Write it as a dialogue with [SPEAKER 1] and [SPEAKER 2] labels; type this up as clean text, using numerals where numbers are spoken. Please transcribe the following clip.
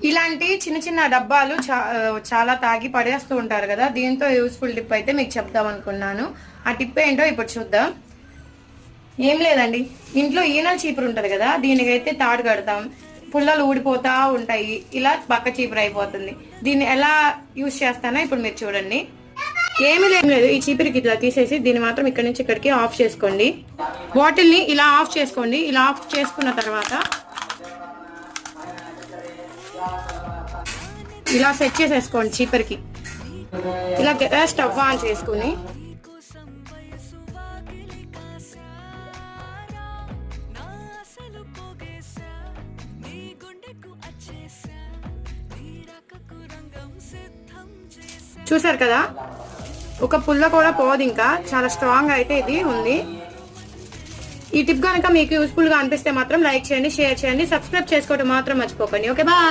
[SPEAKER 1] ఇలాంటి చిన్న చిన్న డబ్బాలు చాలా తాగి పడేస్తూ ఉంటారు కదా, దీంతో యూస్ఫుల్ టిప్ అయితే మీకు చెప్దాం అనుకున్నాను. ఆ టిప్ ఏంటో ఇప్పుడు చూద్దాం. ఏం లేదండి, ఇంట్లో ఈనల చీపురు ఉంటుంది కదా, దీనికైతే తాడు కడతాం, పుల్లలు ఊడిపోతా ఉంటాయి, ఇలా పక్క చీపురు అయిపోతుంది. దీన్ని ఎలా యూజ్ చేస్తానో ఇప్పుడు మీరు చూడండి. ఏమీ లేదు, ఈ చీపురికి ఇట్లా తీసేసి దీన్ని మాత్రం ఇక్కడి నుంచి ఇక్కడికి ఆఫ్ చేసుకోండి. బాటిల్ని ఇలా ఆఫ్ చేసుకోండి. ఇలా ఆఫ్ చేసుకున్న తర్వాత ఇలా సెట్ చేసేసుకోండి చీపురికి. ఇలా స్టవ్ ఆన్ చేసుకుని చూసారు కదా, ఒక పుల్ల కూడా పోదు, ఇంకా చాలా స్ట్రాంగ్ అయితే ఇది ఉంది. ఈ టిప్ కనుక మీకు యూస్ఫుల్ గా అనిపిస్తే మాత్రం లైక్ చేయండి, షేర్ చేయండి, సబ్స్క్రైబ్ చేసుకోవడం మాత్రం మర్చిపోకండి. Okay, bye.